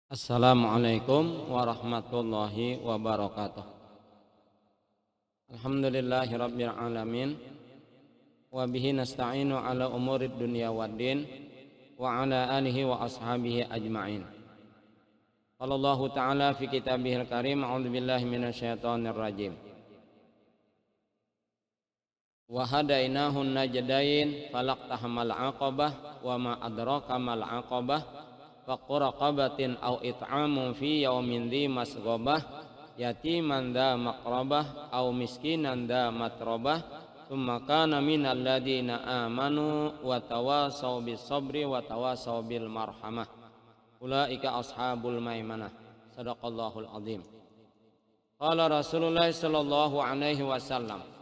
Assalamualaikum warahmatullahi wabarakatuh. Alhamdulillahi rabbil alamin, wa bihi nasta'inu ala umurid dunya waddin, wa ala alihi wa ashabihi ajma'in. Qala Allah ta'ala fi kitabihil karim, a'udzu billahi minasyaitonir rajim. Wa hadainahu najdain falaqtahamal aqabah wa ma adraka mal aqabah faqraqabatin aw it'amun fi yaumin dzi masghabah yatiman dza maqrabah aw miskinan dza matrabah tsumma kana minal ladzina amanu wa tawasaw bis sabri wa tawasaw bil marhamah ulaika ashabul maimanah. Shadaqallahul azim. Qala Rasulullah sallallahu alaihi wasallam,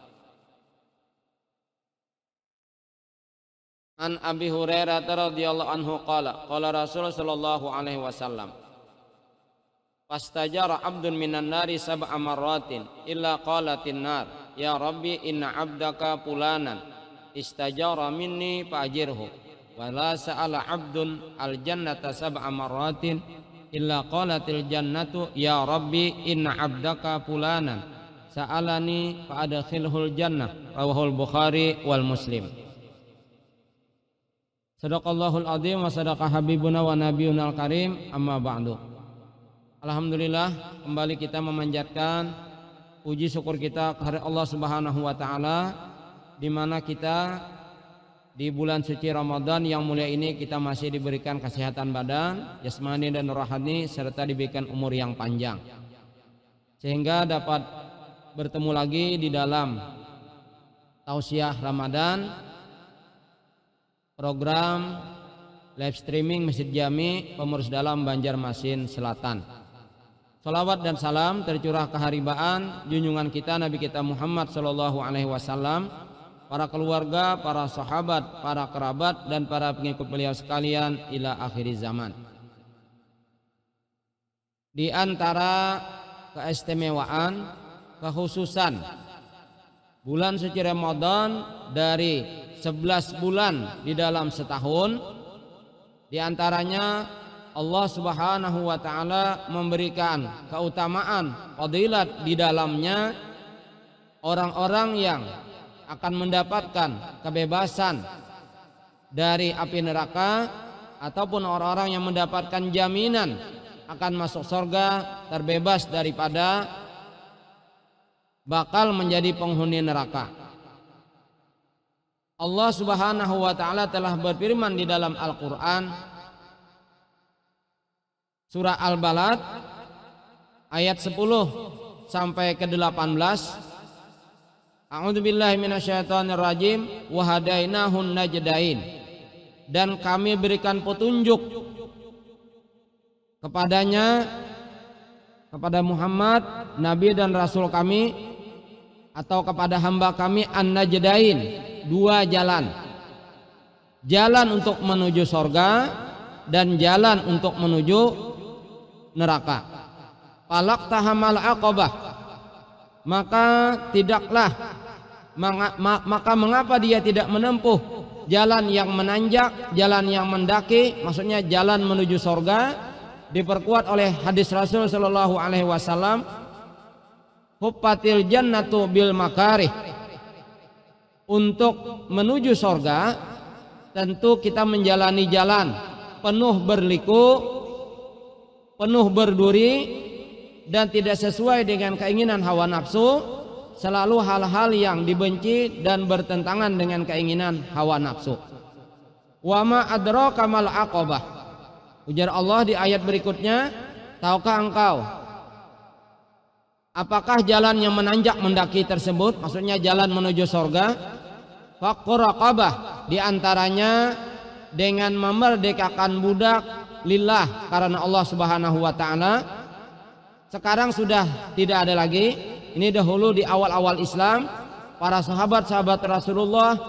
An Abi Hurairah radhiyallahu anhu qala Rasulullah sallallahu alaihi wasallam, fastajara abdun minan nari sab'a marratin illa qalatin nar ya rabbi inna abdaka fulanan istajara minni fa'jirhu wa la sa'ala abdun al jannata sab'a marratin illa qalatil jannatu ya rabbi inna abdaka fulanan sa'alani fa'adkhilhul jannah. Rawahul Bukhari wal Muslim. Sadaqallahul azim wa sadaqa habibuna wa nabiyuna al-karim, amma ba'du. Alhamdulillah, kembali kita memanjatkan puji syukur kita kepada Allah Subhanahu wa taala, di mana kita di bulan suci Ramadan yang mulia ini kita masih diberikan kesehatan badan, jasmani dan rohani, serta diberikan umur yang panjang, sehingga dapat bertemu lagi di dalam tausiah Ramadan, program live streaming Masjid Jami Pengurus Dalam Banjarmasin Selatan. Salawat dan salam tercurah keharibaan junjungan kita Nabi kita Muhammad sallallahu alaihi wasallam, para keluarga, para sahabat, para kerabat dan para pengikut beliau sekalian ila akhir zaman. Di antara keistimewaan, kekhususan bulan suci Ramadan dari 11 bulan di dalam setahun, di antaranya Allah Subhanahu wa taala memberikan keutamaan fadilat di dalamnya orang-orang yang akan mendapatkan kebebasan dari api neraka, ataupun orang-orang yang mendapatkan jaminan akan masuk surga, terbebas daripada bakal menjadi penghuni neraka. Allah Subhanahu wa taala telah berfirman di dalam Al-Qur'an surah Al-Balad ayat 10 sampai ke 18. A'udzubillahi minasyaitonir rajim. Wa hadainahun najdain, dan kami berikan petunjuk kepadanya, kepada Muhammad nabi dan rasul kami, atau kepada hamba kami, an-najdain, dua jalan. Jalan untuk menuju sorga dan jalan untuk menuju neraka. Falaqtahamal aqabah, maka mengapa dia tidak menempuh jalan yang menanjak, jalan yang mendaki, maksudnya jalan menuju sorga. Diperkuat oleh hadis Rasul sallallahu alaihi wasallam, huffatil jannatu bil makarih. Untuk menuju sorga tentu kita menjalani jalan penuh berliku, penuh berduri, dan tidak sesuai dengan keinginan hawa nafsu, selalu hal-hal yang dibenci dan bertentangan dengan keinginan hawa nafsu. Wa ma adraka mal aqabah, ujar Allah di ayat berikutnya, tahukah engkau apakah jalan yang menanjak mendaki tersebut, maksudnya jalan menuju sorga? Faqraqabah, diantaranya dengan memerdekakan budak lillah, karena Allah Subhanahu wa taala. Sekarang sudah tidak ada lagi. Ini dahulu di awal-awal Islam, para sahabat-sahabat Rasulullah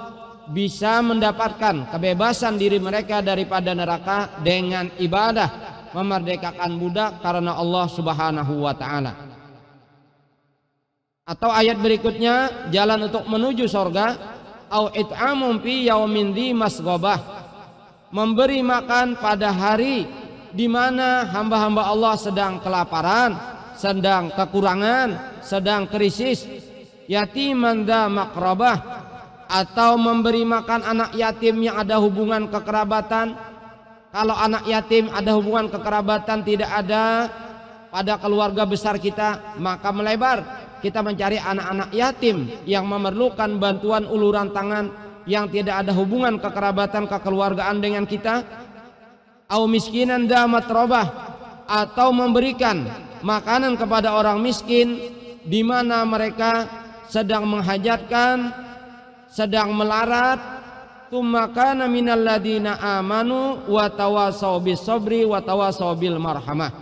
bisa mendapatkan kebebasan diri mereka daripada neraka dengan ibadah memerdekakan budak karena Allah Subhanahu wa taala. Atau ayat berikutnya, jalan untuk menuju surga, au it'amun fi yaumin dzi masghabah, memberi makan pada hari di mana hamba-hamba Allah sedang kelaparan, sedang kekurangan, sedang krisis. Yatiman dza maqrabah, atau memberi makan anak yatim yang ada hubungan kekerabatan. Kalau anak yatim ada hubungan kekerabatan tidak ada pada keluarga besar kita, maka melebar kita mencari anak-anak yatim yang memerlukan bantuan uluran tangan, yang tidak ada hubungan kekerabatan kekeluargaan dengan kita. Au miskinan dza matrabah, atau memberikan makanan kepada orang miskin di mana mereka sedang menghajatkan, sedang melarat. Tsumma kana minal ladina amanu wa tawassaw bis sabri wa tawassaw bil marhamah.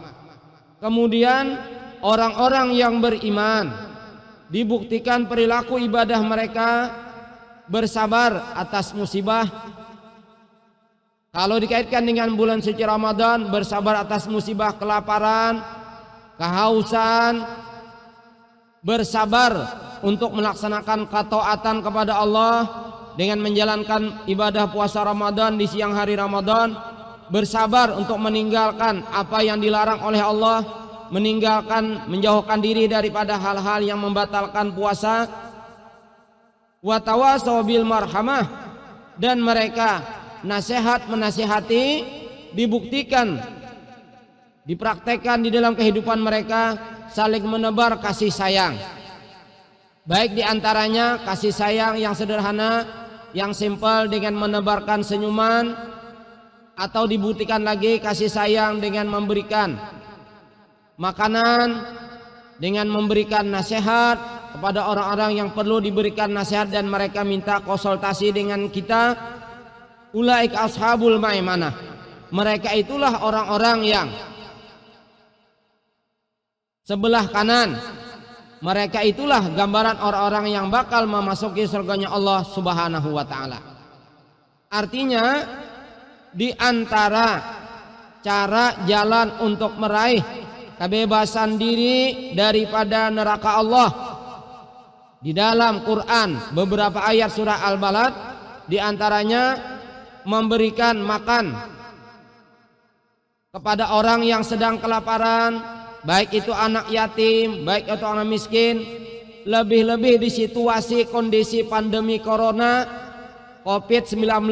Kemudian orang-orang yang beriman dibuktikan perilaku ibadah mereka bersabar atas musibah. Kalau dikaitkan dengan bulan suci Ramadan, bersabar atas musibah kelaparan, kehausan, bersabar untuk melaksanakan ketaatan kepada Allah dengan menjalankan ibadah puasa Ramadan di siang hari Ramadan, bersabar untuk meninggalkan apa yang dilarang oleh Allah, menjauhkan diri daripada hal-hal yang membatalkan puasa. Wa tawassaw bil marhamah, dan mereka menasihati, dibuktikan, dipraktekkan di dalam kehidupan mereka, saling menebar kasih sayang. Baik diantaranya kasih sayang yang sederhana, yang simpel dengan menebarkan senyuman, atau dibuktikan lagi kasih sayang dengan memberikan makanan, dengan memberikan nasihat kepada orang-orang yang perlu diberikan nasihat dan mereka minta konsultasi dengan kita. Ulaik ashabul maimanah, mereka itulah orang-orang yang sebelah kanan. Mereka itulah gambaran orang-orang yang bakal memasuki surganya Allah Subhanahu wa ta'ala. Artinya di antara cara jalan untuk meraih kebebasan diri daripada neraka Allah, di dalam Quran beberapa ayat surah Al-Balad di antaranya memberikan makan kepada orang yang sedang kelaparan, baik itu anak yatim, baik itu anak miskin. Lebih-lebih di situasi kondisi pandemi corona COVID-19,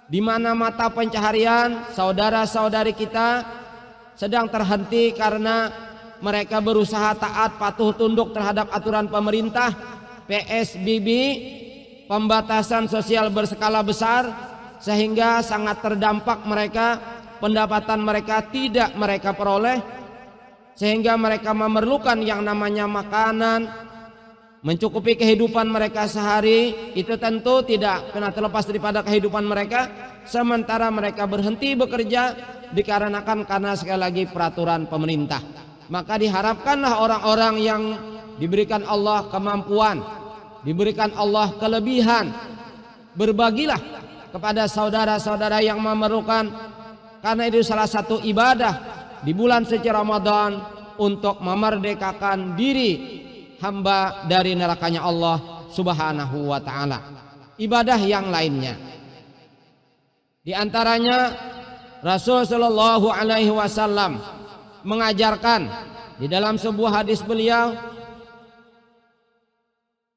di mana mata pencaharian saudara-saudari kita sedang terhenti karena mereka berusaha taat patuh tunduk terhadap aturan pemerintah PSBB, pembatasan sosial berskala besar, sehingga sangat terdampak mereka, pendapatan mereka tidak mereka peroleh, sehingga mereka memerlukan yang namanya makanan, mencukupi kehidupan mereka sehari. Itu tentu tidak pernah terlepas daripada kehidupan mereka, sementara mereka berhenti bekerja dikarenakan karena sekali lagi peraturan pemerintah. Maka diharapkanlah orang-orang yang diberikan Allah kemampuan, diberikan Allah kelebihan, berbagilah kepada saudara-saudara yang memerlukan, karena itu salah satu ibadah di bulan suci Ramadan untuk memerdekakan diri hamba dari nerakanya Allah Subhanahu wa ta'ala. Ibadah yang lainnya di antaranya Rasul sallallahu alaihi wasallam mengajarkan di dalam sebuah hadis beliau,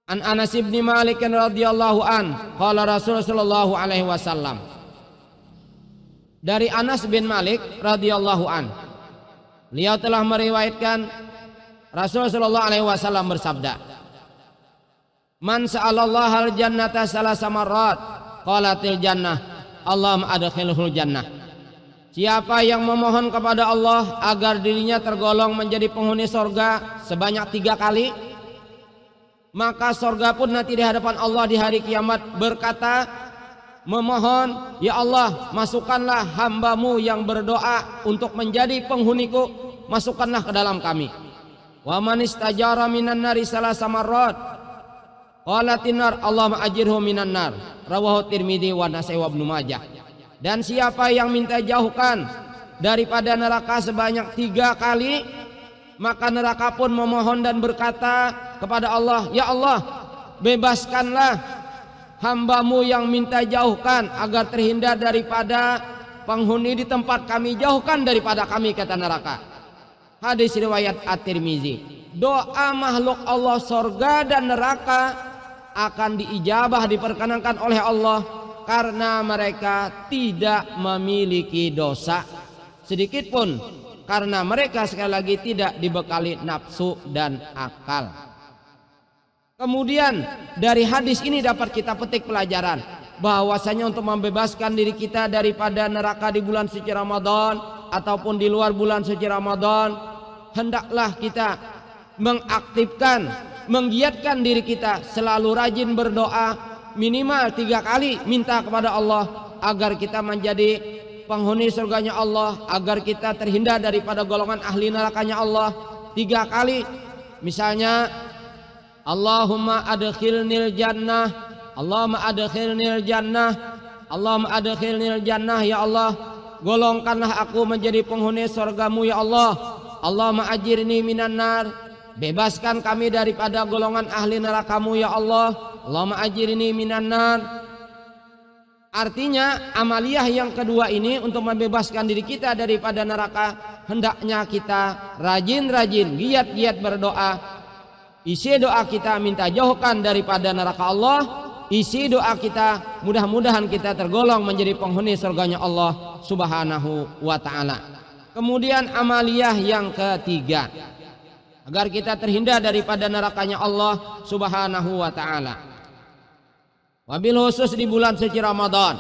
An Anas bin Malik radhiyallahu an, qala Rasul sallallahu alaihi wasallam. Dari Anas bin Malik radhiyallahu an, beliau telah meriwayatkan Rasul sallallahu alaihi wasallam bersabda, Man sa'alallahu al-jannata salasa marrat, qalatil jannah, Allahumma adkhilhul jannah. Siapa yang memohon kepada Allah agar dirinya tergolong menjadi penghuni surga sebanyak 3 kali, maka surga pun nanti di hadapan Allah di hari kiamat berkata, memohon, ya Allah, masukkanlah hambamu yang berdoa untuk menjadi penghuniku, masukkanlah ke dalam kami. Wa man istajara minan nari salasa marrat, qalatin nar, Allahumma ajirhu minan nar. Rawahu Tirmidzi wa Nasai wa Ibnu Majah. Dan siapa yang minta jauhkan daripada neraka sebanyak 3 kali, maka neraka pun memohon dan berkata kepada Allah, ya Allah, bebaskanlah hambamu yang minta jauhkan agar terhindar daripada penghuni di tempat kami jauhkan daripada kami, kata neraka. Hadis riwayat At-Tirmizi. Doa makhluk Allah surga dan neraka akan diijabah, diperkenankan oleh Allah karena mereka tidak memiliki dosa sedikit pun, karena mereka sekali lagi tidak dibekali nafsu dan akal. Kemudian dari hadis ini dapat kita petik pelajaran bahwasanya untuk membebaskan diri kita daripada neraka di bulan suci Ramadan ataupun di luar bulan suci Ramadan, hendaklah kita mengaktifkan, menggiatkan diri kita selalu rajin berdoa, minimal 3 kali minta kepada Allah agar kita menjadi penghuni surganya Allah, agar kita terhindar daripada golongan ahli nerakanya Allah 3 kali. Misalnya, Allahumma adkhilnil jannah, Allahumma adkhilnil jannah, Allahumma adkhilnil jannah, ya Allah golongkanlah aku menjadi penghuni surgamu ya Allah. Allahumma ajirni minan nar, bebaskan kami daripada golongan ahli nerakamu ya Allah. Allahumma ajirni minan nar. Artinya amaliyah yang kedua ini untuk membebaskan diri kita daripada neraka, hendaknya kita rajin-rajin, giat-giat berdoa. Isi doa kita minta jauhkan daripada neraka Allah, isi doa kita mudah-mudahan kita tergolong menjadi penghuni surganya Allah Subhanahu wa ta'ala. Kemudian amaliyah yang ketiga, agar kita terhindar daripada nerakanya Allah Subhanahu wa ta'ala. Wabil khusus di bulan suci Ramadan,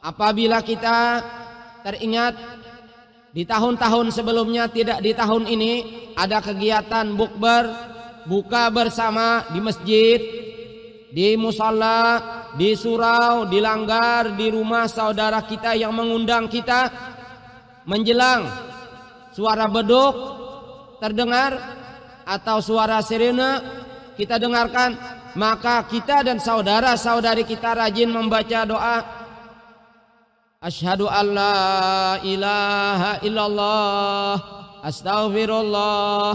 apabila kita teringat di tahun-tahun sebelumnya, tidak di tahun ini, ada kegiatan bukber, buka bersama di masjid, di musala, di surau, di langgar, di rumah saudara kita yang mengundang kita, menjelang suara beduk terdengar atau suara sirene kita dengarkan, maka kita dan saudara-saudari kita rajin membaca doa asyhadu alla ilaha illallah astaghfirullah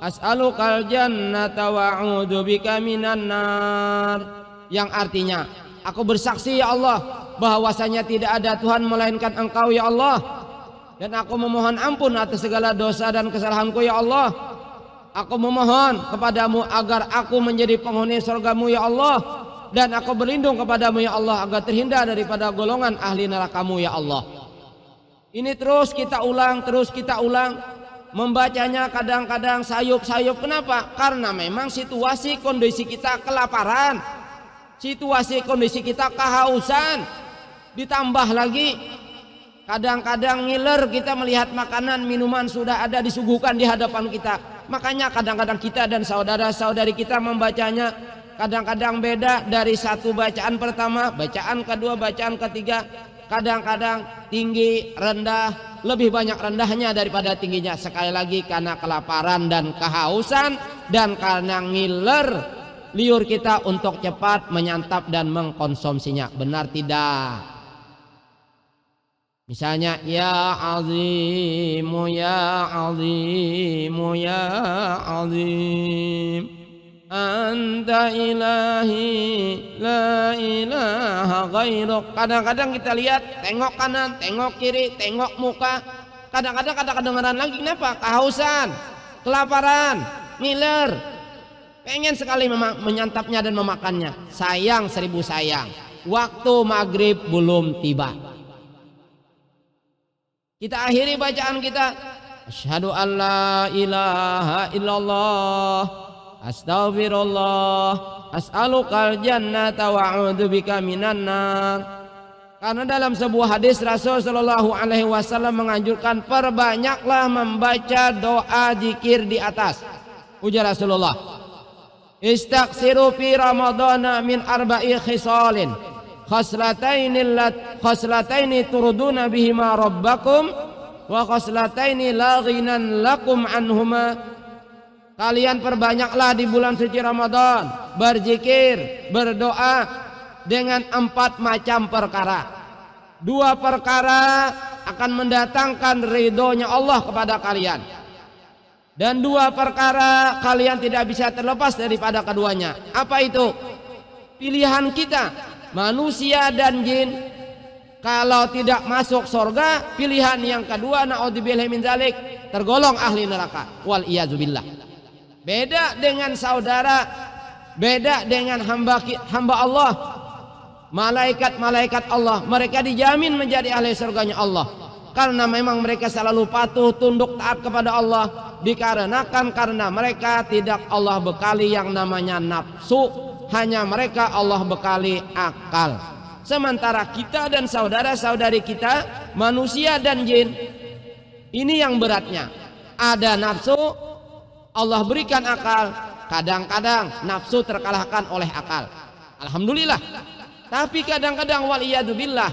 as'alukal jannata wa a'udzubika minan nar, yang artinya aku bersaksi ya Allah bahwasanya tidak ada Tuhan melainkan Engkau ya Allah, dan aku memohon ampun atas segala dosa dan kesalahanku ya Allah. Aku memohon kepadamu agar aku menjadi penghuni surgamu ya Allah, dan aku berlindung kepadamu ya Allah agar terhindar daripada golongan ahli nerakamu ya Allah. Ini terus kita ulang, membacanya kadang-kadang sayup-sayup. Kenapa? Karena memang situasi kondisi kita kelaparan, situasi kondisi kita kehausan, ditambah lagi kadang-kadang ngiler kita melihat makanan minuman sudah ada disuguhkan di hadapan kita. Makanya kadang-kadang kita dan saudara-saudari kita membacanya kadang-kadang beda dari satu bacaan pertama, bacaan kedua, bacaan ketiga. Kadang-kadang tinggi, rendah, lebih banyak rendahnya daripada tingginya. Sekali lagi karena kelaparan dan kehausan, dan karena ngiler liur kita untuk cepat menyantap dan mengkonsumsinya. Benar tidak? Misalnya ya azimu ya azimu ya azim anta ilahi la ilaha ghairuk. Kadang-kadang kita lihat, tengok kanan, tengok kiri, tengok muka. Kadang-kadang kedengaran lagi. Kenapa? Kehausan, kelaparan, ngiler, pengen sekali menyantapnya dan memakannya. Sayang, 1000 sayang, waktu maghrib belum tiba. Kita akhiri bacaan kita, asyhadu an la ilaha illallah astaghfirullah as'alukal jannata wa a'udzubika minan nar. Karena dalam sebuah hadis Rasul sallallahu alaihi wasallam menganjurkan perbanyaklah membaca doa zikir di atas. Ujar Rasulullah, istaghfiru fi ramadhana min arba'i khisalin khoslataini turduna bihima rabbakum wa khoslataini la ghinan lakum anhuma. Kalian perbanyaklah di bulan suci Ramadan berzikir, berdoa dengan 4 macam perkara. 2 perkara akan mendatangkan ridhonya Allah kepada kalian, dan 2 perkara kalian tidak bisa terlepas daripada keduanya. Apa itu? Pilihan kita, manusia dan jin, kalau tidak masuk surga, pilihan yang kedua naudzubillah min zalik, tergolong ahli neraka. Wal iyazubillah. Beda dengan saudara, beda dengan hamba Allah. Malaikat-malaikat Allah, mereka dijamin menjadi ahli surganya Allah karena memang mereka selalu patuh, tunduk, taat kepada Allah, dikarenakan karena mereka tidak Allah bekali yang namanya nafsu, hanya mereka Allah bekali akal. Sementara kita dan saudara-saudari kita, manusia dan jin, ini yang beratnya. Ada nafsu, Allah berikan akal. Kadang-kadang nafsu terkalahkan oleh akal, alhamdulillah. Tapi kadang-kadang waliyadzubillah,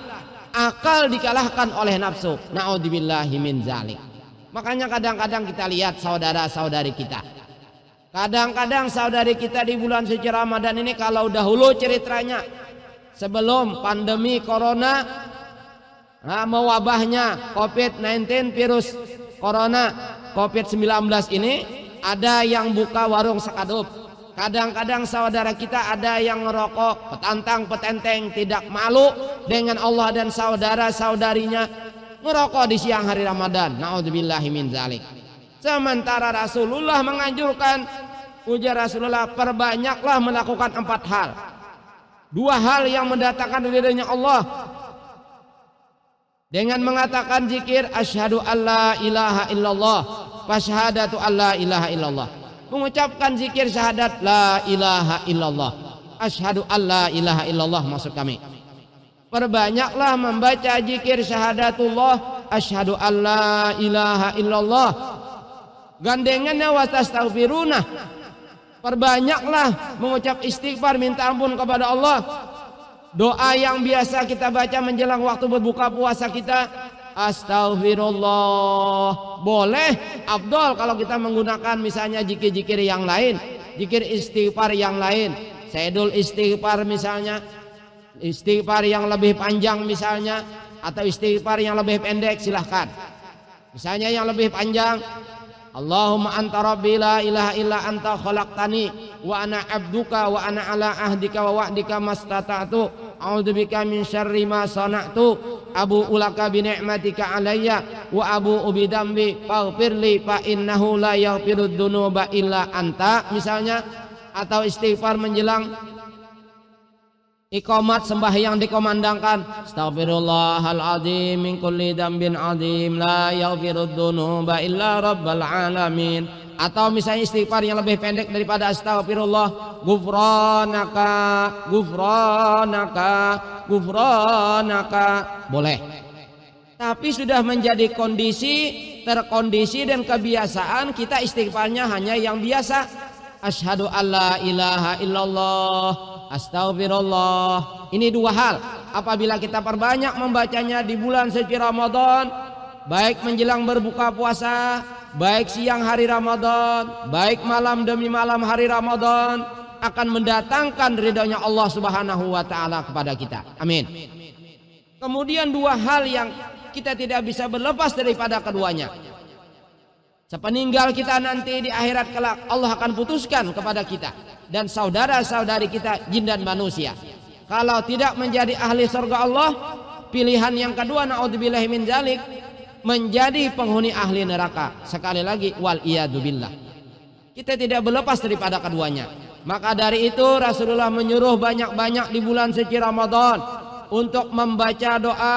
akal dikalahkan oleh nafsu. Na'udzubillahi min zalik. Makanya kadang-kadang kita lihat saudara-saudari kita, kadang-kadang saudari kita di bulan suci Ramadan ini, kalau dahulu ceritanya sebelum pandemi corona, mewabahnya COVID-19, virus corona COVID-19 ini, ada yang buka warung sekadup. Kadang-kadang saudara kita ada yang ngerokok, petantang petenteng, tidak malu dengan Allah dan saudara-saudarinya, ngerokok di siang hari Ramadan. Na'udzubillahi min zalik. Sementara Rasulullah menganjurkan, ujar Rasulullah, perbanyaklah melakukan 4 hal. 2 hal yang mendatangkan ridhonya Allah, dengan mengatakan zikir asyhadu alla ilaha illallah wa syahadatu alla ilaha illallah. Mengucapkan zikir syahadat la ilaha illallah, asyhadu alla ilaha illallah, maksud kami. Perbanyaklah membaca zikir syahadatullah, asyhadu alla ilaha illallah. Gandengannya wastaghfiruna. Perbanyaklah mengucap istighfar, minta ampun kepada Allah. Doa yang biasa kita baca menjelang waktu berbuka puasa kita, astaghfirullah. Boleh, afdol kalau kita menggunakan misalnya zikir-zikir yang lain, zikir istighfar yang lain, sayyidul istighfar misalnya, istighfar yang lebih panjang misalnya, atau istighfar yang lebih pendek, silahkan. Misalnya yang lebih panjang, Allahumma anta rabbi la ilaha illa anta khalaqtani wa ana abduka wa ana ala ahdika wa wa'dika mastata'tu a'udzubika min syarri ma sana'tu abu ulaka bi ni'matika alayya wa abu ubidambi faghfirli fa innahu la yaghfirud dzunuba illa anta misalnya. Atau istighfar menjelang iqamat sembahyang dikomandangkan, astaghfirullahal azim min kulli dzambin azim la yaghfirud dzunuba illa rabbal alamin. Atau misalnya istighfar yang lebih pendek daripada astagfirullah, gufranaka gufranaka gufranaka, boleh. Tapi sudah menjadi terkondisi dan kebiasaan kita istighfarnya hanya yang biasa, asyhadu alla ilaha illallah, astagfirullah. Ini 2 hal. Apabila kita perbanyak membacanya di bulan suci Ramadan, baik menjelang berbuka puasa, baik siang hari Ramadan, baik malam demi malam hari Ramadan, akan mendatangkan ridhonya Allah Subhanahu wa taala kepada kita. Amin. Kemudian 2 hal yang kita tidak bisa berlepas daripada keduanya. Sepeninggal kita nanti di akhirat kelak, Allah akan putuskan kepada kita dan saudara-saudari kita jin dan manusia, kalau tidak menjadi ahli surga Allah, pilihan yang kedua naudzubillahi min dzalik, menjadi penghuni ahli neraka. Sekali lagi wal iyadzubillah. Kita tidak berlepas daripada keduanya. Maka dari itu Rasulullah menyuruh banyak-banyak di bulan suci Ramadan untuk membaca doa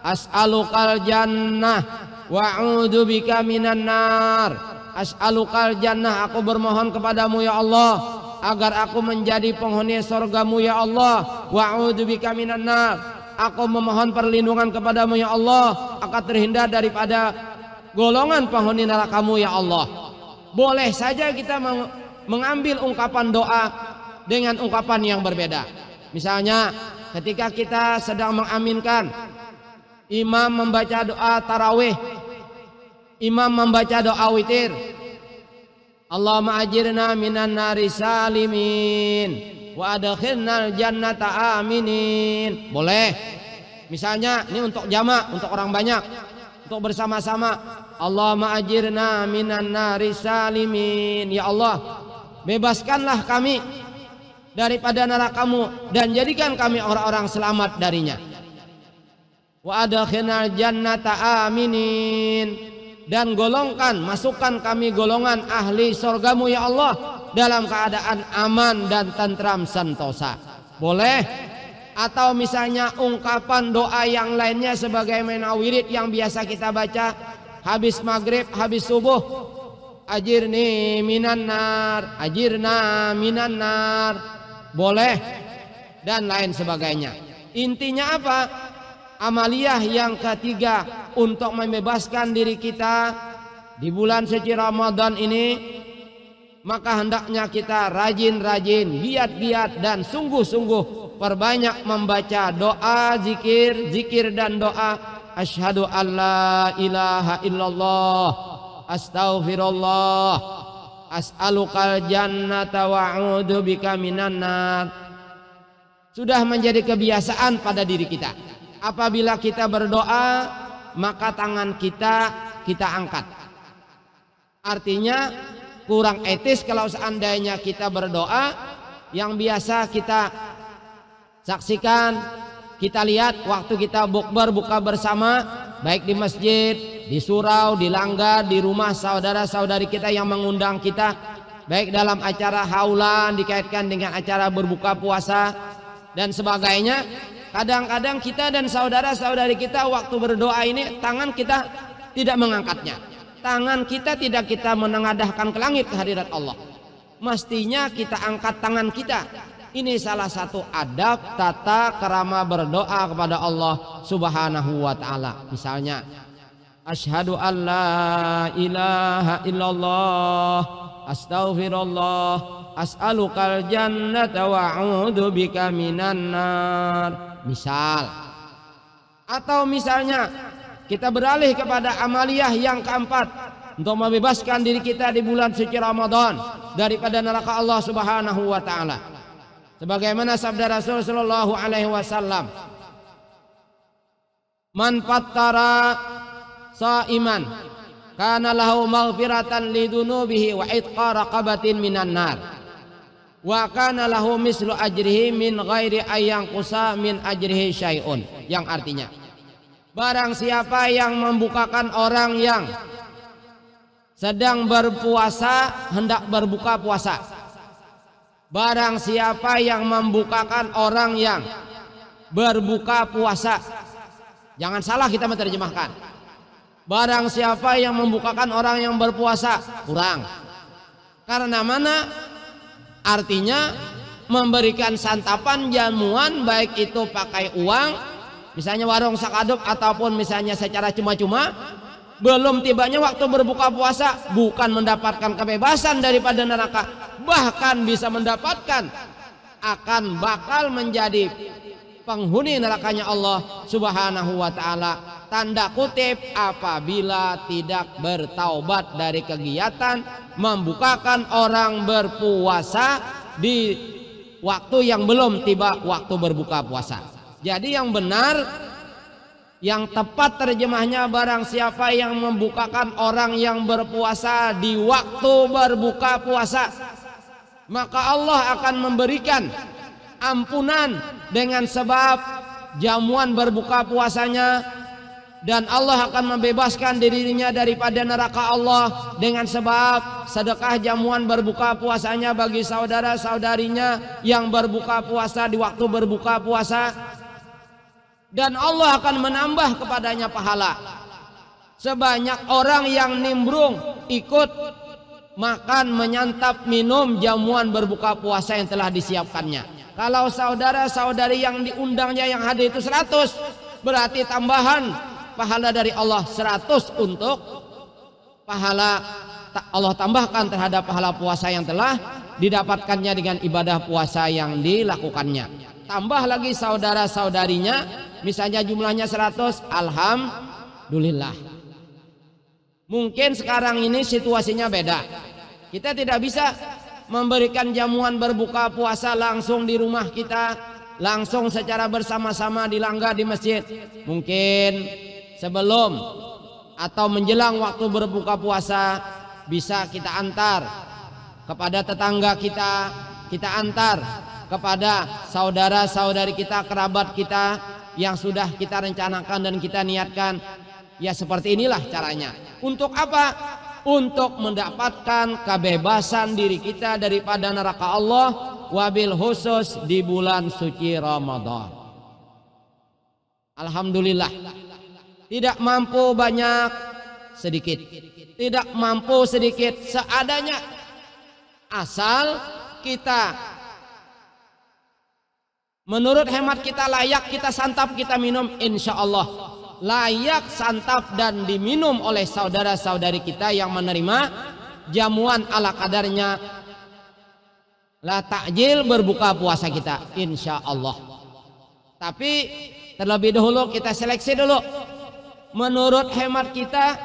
as'alukal jannah wa'udzubika minan nar. As'alukal jannah, aku bermohon kepadamu ya Allah agar aku menjadi penghuni surgamu ya Allah. Wa'udzubika minan nar, aku memohon perlindungan kepadamu ya Allah agar terhindar daripada golongan penghuni nerakamu ya Allah. Boleh saja kita mengambil ungkapan doa dengan ungkapan yang berbeda. Misalnya ketika kita sedang mengaminkan, imam membaca doa tarawih, imam membaca doa witir, Allahumma ajirna minan nari salimin wa adkhilnal jannata aminin. Boleh. Misalnya ini untuk jamak, untuk orang banyak, untuk bersama-sama, Allahumma ajirna minan nari salimin. Ya Allah, bebaskanlah kami daripada neraka-Mu dan jadikan kami orang-orang selamat darinya. wa adkhilnal jannata aminin, dan golongkan, masukkan kami golongan ahli surgamu ya Allah dalam keadaan aman dan tentram sentosa. Boleh. Atau misalnya ungkapan doa yang lainnya sebagaimana wirid yang biasa kita baca habis maghrib, habis subuh, ajirni minan nar, ajirna minan nar, boleh, dan lain sebagainya. Intinya apa? Amaliyah yang ketiga untuk membebaskan diri kita di bulan suci Ramadan ini, maka hendaknya kita rajin-rajin, giat-giat dan sungguh-sungguh perbanyak membaca doa, zikir dan doa. Asyhadu an la ilaha illallah, astaghfirullah, as'alukal jannata wa'udzu bika minan nar. Sudah menjadi kebiasaan pada diri kita. Apabila kita berdoa, maka tangan kita angkat. Artinya kurang etis kalau seandainya kita berdoa yang biasa kita saksikan, kita lihat waktu kita bukber, buka bersama, baik di masjid, di surau, di langgar, di rumah saudara-saudari kita yang mengundang kita, baik dalam acara haulan dikaitkan dengan acara berbuka puasa dan sebagainya. Kadang-kadang kita dan saudara-saudari kita waktu berdoa ini tangan kita tidak mengangkatnya, tangan kita tidak kita menengadahkan ke langit ke hadirat Allah. Mestinya kita angkat tangan kita. Ini salah satu adab tata kerama berdoa kepada Allah Subhanahu wa ta'ala. Misalnya, asyhadu an la ilaha illallah, astaghfirullah, as'alukal jannata wa'udzu bika minan nar. Misal. Atau misalnya kita beralih kepada amaliyah yang keempat untuk membebaskan diri kita di bulan suci Ramadan daripada neraka Allah Subhanahu wa ta'ala. Sebagaimana sabda Rasul sallallahu alaihi wasallam, man fattara shaiman kana lahu maghfiratan lidunubihi wa itqa raqabatin minan nar wa kana lahu mislu ajrihi min ghairi ayyang qusa min ajrihi syai'un. Yang artinya, barang siapa yang membukakan orang yang sedang berpuasa hendak berbuka puasa, barang siapa yang membukakan orang yang berbuka puasa, jangan salah kita menerjemahkan, barang siapa yang membukakan orang yang berpuasa, kurang. Karena mana? Artinya memberikan santapan jamuan, baik itu pakai uang, misalnya warung sakadup, ataupun misalnya secara cuma-cuma. Belum tibanya waktu berbuka puasa, bukan mendapatkan kebebasan daripada neraka, bahkan bisa mendapatkan, akan bakal menjadi penghuni nerakanya Allah Subhanahu wa ta'ala, tanda kutip, apabila tidak bertaubat dari kegiatan membukakan orang berpuasa di waktu yang belum tiba waktu berbuka puasa. Jadi yang benar, yang tepat terjemahnya, barang siapa yang membukakan orang yang berpuasa di waktu berbuka puasa, maka Allah akan memberikan ampunan dengan sebab jamuan berbuka puasanya, dan Allah akan membebaskan dirinya daripada neraka Allah dengan sebab sedekah jamuan berbuka puasanya bagi saudara-saudarinya yang berbuka puasa di waktu berbuka puasa. Dan Allah akan menambah kepadanya pahala. Sebanyak orang yang nimbrung ikut makan, menyantap, minum jamuan berbuka puasa yang telah disiapkannya. Kalau saudara-saudari yang diundangnya yang hadir itu 100, berarti tambahan pahala dari Allah 100 untuk pahala Allah tambahkan terhadap pahala puasa yang telah didapatkannya dengan ibadah puasa yang dilakukannya. Tambah lagi saudara-saudarinya, misalnya jumlahnya 100, alhamdulillah. Mungkin sekarang ini situasinya beda. Kita tidak bisa memberikan jamuan berbuka puasa langsung di rumah kita, langsung secara bersama-sama di langgar di masjid. Mungkin sebelum atau menjelang waktu berbuka puasa bisa kita antar kepada tetangga kita antar kepada saudara-saudari kita, kerabat kita, yang sudah kita rencanakan dan kita niatkan. Ya seperti inilah caranya. Untuk apa? Untuk mendapatkan kebebasan diri kita daripada neraka Allah, wabil khusus di bulan suci Ramadan. Alhamdulillah, tidak mampu banyak sedikit, tidak mampu sedikit seadanya, asal kita menurut hemat kita layak kita santap, kita minum, insya Allah layak santap dan diminum oleh saudara-saudari kita yang menerima jamuan ala kadarnya, la takjil berbuka puasa kita, insya Allah. Tapi terlebih dahulu kita seleksi dulu. Menurut hemat kita,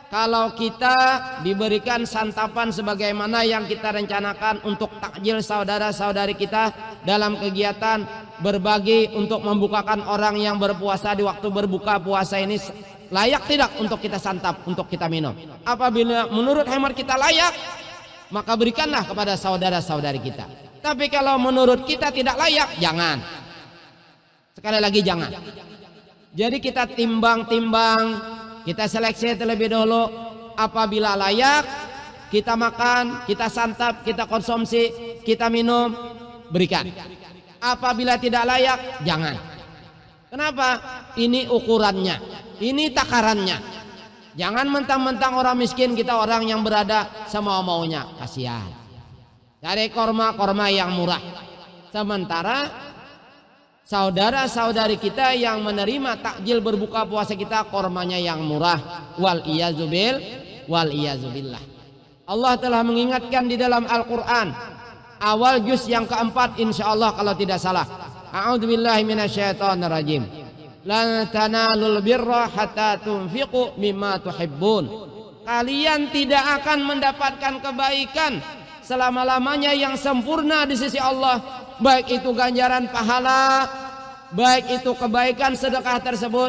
kalau kita diberikan santapan sebagaimana yang kita rencanakan untuk takjil saudara-saudari kita dalam kegiatan berbagi untuk membukakan orang yang berpuasa di waktu berbuka puasa ini, layak tidak untuk kita santap, untuk kita minum? Apabila menurut hemat kita layak, maka berikanlah kepada saudara-saudari kita. Tapi kalau menurut kita tidak layak, jangan. Sekali lagi jangan. Jadi kita timbang-timbang, kita seleksi terlebih dahulu. Apabila layak, kita makan, kita santap, kita konsumsi, kita minum, berikan. Apabila tidak layak, jangan. Kenapa? Ini ukurannya, ini takarannya. Jangan mentang-mentang orang miskin, kita orang yang berada sama maunya, kasihan. Cari korma-korma yang murah. Sementara saudara-saudari kita yang menerima takjil berbuka puasa kita, kormanya yang murah. Wal iyazubillah. Allah telah mengingatkan di dalam Al-Quran awal juz yang keempat, insyaallah kalau tidak salah. A'udzubillahi minasyaitonirrajim. Lan tanalul birra hatta tunfiqu mimma tuhibbun. Kalian tidak akan mendapatkan kebaikan selama-lamanya yang sempurna di sisi Allah, baik itu ganjaran pahala, baik itu kebaikan sedekah tersebut,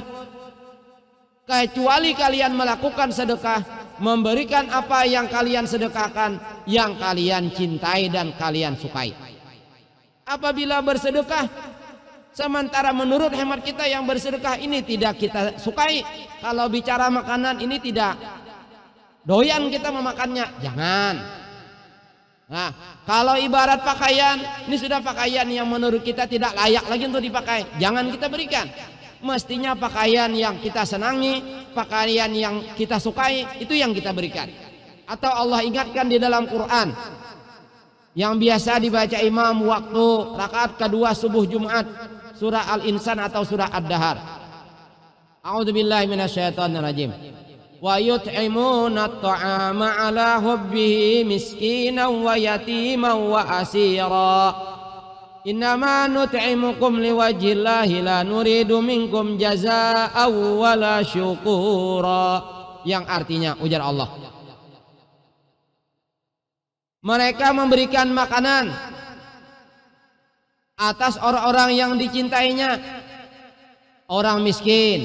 kecuali kalian melakukan sedekah, memberikan apa yang kalian sedekahkan, yang kalian cintai dan kalian sukai. Apabila bersedekah, sementara menurut hemat kita yang bersedekah ini tidak kita sukai, kalau bicara makanan ini tidak doyan kita memakannya, jangan. Nah, kalau ibarat pakaian, ini sudah pakaian yang menurut kita tidak layak lagi untuk dipakai, jangan kita berikan. Mestinya pakaian yang kita senangi, pakaian yang kita sukai, itu yang kita berikan. Atau Allah ingatkan di dalam Quran yang biasa dibaca imam waktu rakaat kedua subuh Jumat, surah Al-Insan atau surah Ad-Dahar. A'udzubillahi minasyaitonirrajim. Wa yut'imuna at-ta'ama 'ala hubbihi miskinan wa yatiman wa asira. Innama nut'imukum liwajhillahi la nuridu minkum jazaa'an wala syukura. Yang artinya, ujar Allah, mereka memberikan makanan atas orang-orang yang dicintainya, orang miskin,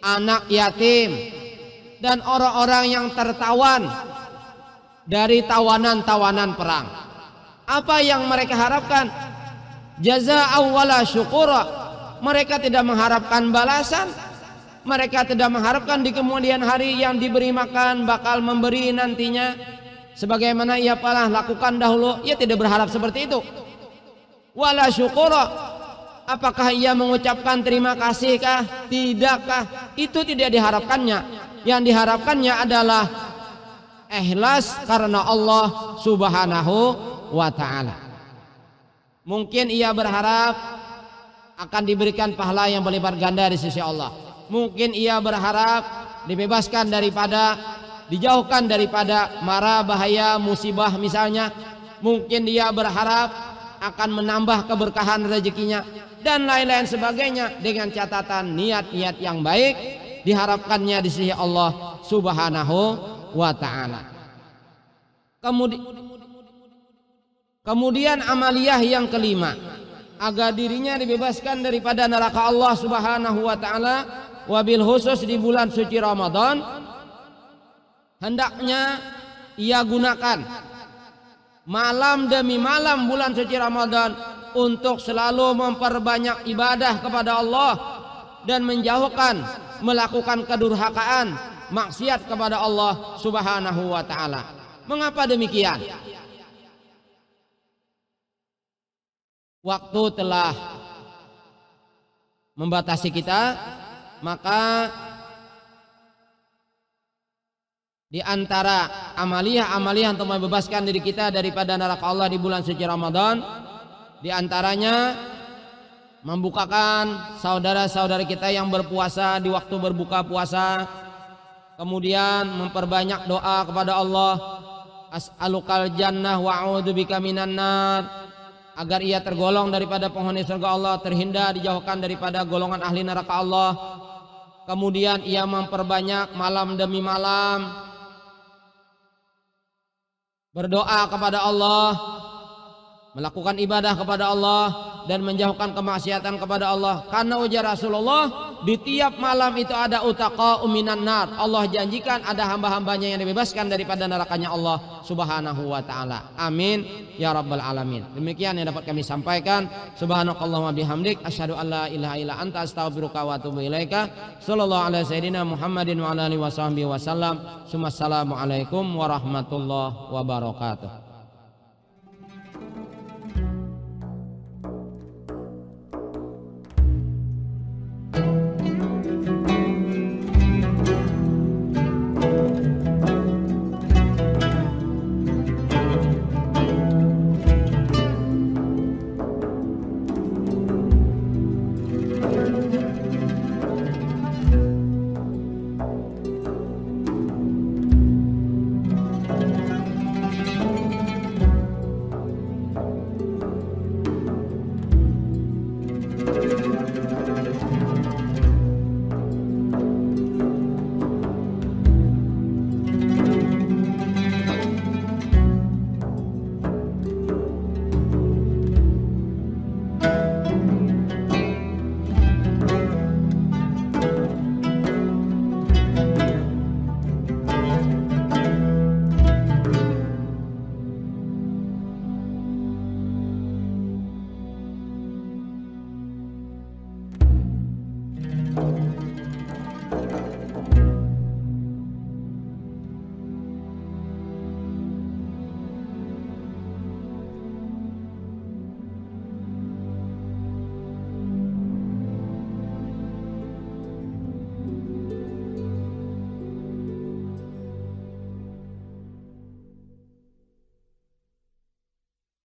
anak yatim, dan orang-orang yang tertawan dari tawanan-tawanan perang. Apa yang mereka harapkan? Jazaa'an wala syukura. Mereka tidak mengharapkan balasan, mereka tidak mengharapkan di kemudian hari yang diberi makan bakal memberi nantinya sebagaimana ia pernah lakukan dahulu. Ia tidak berharap seperti itu. Wala syukura, apakah ia mengucapkan terima kasih kah? Tidakkah? Itu tidak diharapkannya. Yang diharapkannya adalah ikhlas karena Allah Subhanahu wa ta'ala. Mungkin ia berharap akan diberikan pahala yang berlipat ganda di sisi Allah. Mungkin ia berharap dibebaskan daripada, dijauhkan daripada mara bahaya musibah misalnya. Mungkin dia berharap akan menambah keberkahan rezekinya dan lain-lain sebagainya, dengan catatan niat-niat yang baik diharapkannya di sisi Allah Subhanahu wa ta'ala. Kemudian amaliyah yang kelima, agar dirinya dibebaskan daripada neraka Allah Subhanahu wa ta'ala, wabil khusus di bulan suci Ramadan, hendaknya ia gunakan malam demi malam bulan suci Ramadan untuk selalu memperbanyak ibadah kepada Allah, dan menjauhkan melakukan kedurhakaan, maksiat kepada Allah Subhanahu wa taala. Mengapa demikian? Waktu telah membatasi kita, maka di antara amaliyah untuk membebaskan diri kita daripada neraka Allah di bulan suci Ramadan, di antaranya membukakan saudara-saudara kita yang berpuasa di waktu berbuka puasa, kemudian memperbanyak doa kepada Allah, as'alukal jannah wa a'udzubika minan nar, agar ia tergolong daripada penghuni surga Allah, terhindar dijauhkan daripada golongan ahli neraka Allah. Kemudian ia memperbanyak malam demi malam berdoa kepada Allah, melakukan ibadah kepada Allah, dan menjauhkan kemaksiatan kepada Allah. Karena ujar Rasulullah, di tiap malam itu ada utaqa minan nar. Allah janjikan ada hamba-hambanya yang dibebaskan daripada nerakanya Allah Subhanahu wa taala. Amin ya rabbal alamin. Demikian yang dapat kami sampaikan. Subhanakallahumma bihamdik asyhadu an la ilaha illa anta astaghfiruka wa atubu ilaika. Sallallahu alaihi sayyidina Muhammadin wa ala alihi wasahbihi wasallam. Assalamualaikum warahmatullahi wabarakatuh.